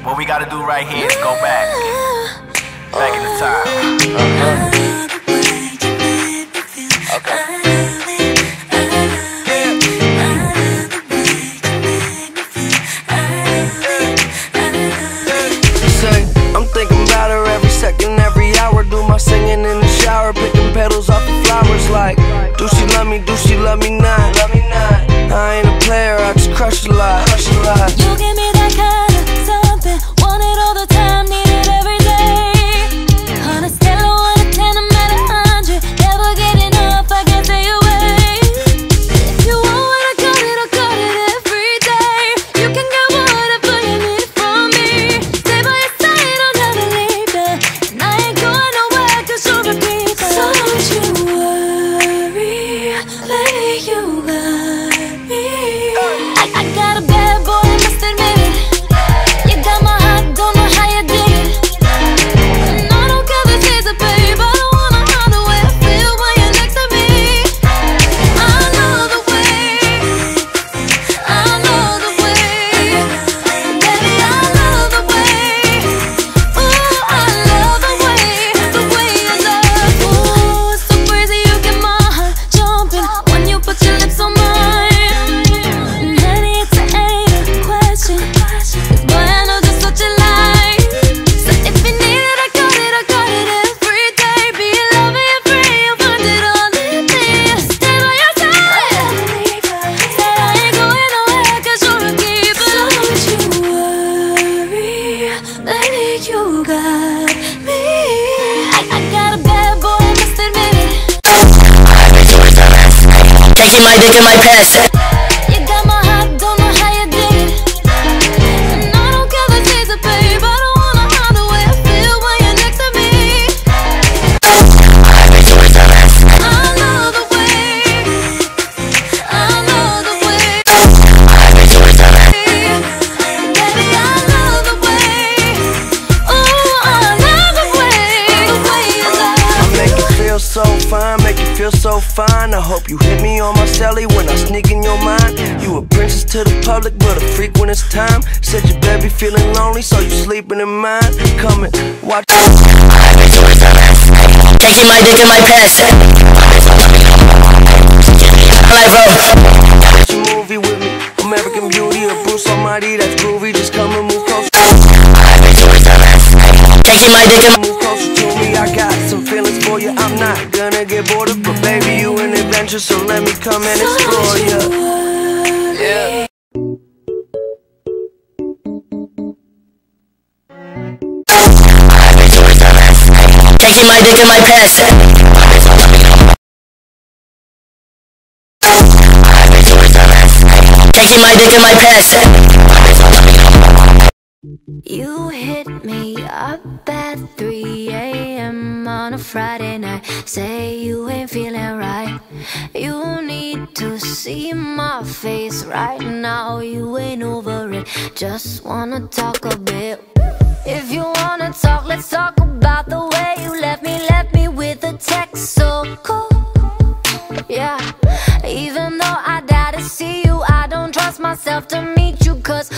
What we gotta do right here is go back in the time. I'm thinking about her every second, every hour. Do my singing in the shower, picking petals off the flowers. Like, do she love me? Do she love me not? I ain't a player, I just crush a lot. You give me that kind of something, want it all the time, need it every day. On a scale of 1 to 10, I'm at 100, never get enough, I can't stay away. If you want what I got it every day. You can get whatever you need from me. Stay by your side, I'll never leave you, and I ain't going nowhere 'cause you're a keeper. So don't you worry, lady, you got me. I got a bad boy, I must admit it. You got my heart, don't know how you did it. And I don't care if it's a babe, I don't wanna hide the way I feel when you're next to me. I love the way, I love the way, baby, I love the way. Ooh, I love the way you love. Ooh, it's so crazy, you get my heart jumping when you put your lips on mine. And honey, it's ain't a question, 'cause boy, I know just what you like. So if you need it, I got it every day. Be loving and free, you'll find it all in me. Stay by your side, say I ain't going nowhere 'cause you're a keeper. So don't you worry, lady, you got me. I got a bad boy, I must admit it. Taking my dick in my pants. You got my heart, don't know how you did it. And I don't care if it's a babe, I don't wanna hide the way I feel when you're next to me. I love the way, I love the way, baby, I love the way. Ooh, I love the way you love. I make you feel so fine, make you feel so fine. I hope you hit me on my celly when I sneak in your mind. You a princess to the public, but a freak when it's time. Said your baby feeling lonely, so you sleeping in mine. Come and watch. Taking my dick in my pants. Life up. Watch a movie with me, American Beauty or Bruce Almighty. That's groovy, just come and move closer. Taking my dick in my Move closer to me, I got some feelings for you. I'm not gonna get bored of, but baby, you an adventure, so let me come and explore you. Yeah. taking my dick in my pants. Taking my dick in my pants. You hit me up at 3 AM on a Friday night. Say you ain't feeling right. You need to see my face right now. You ain't over it, just wanna talk a bit. If you wanna talk, let's talk about the way you left me with a text so cool. Yeah, even though I die to see you, I don't trust myself to meet you, 'cause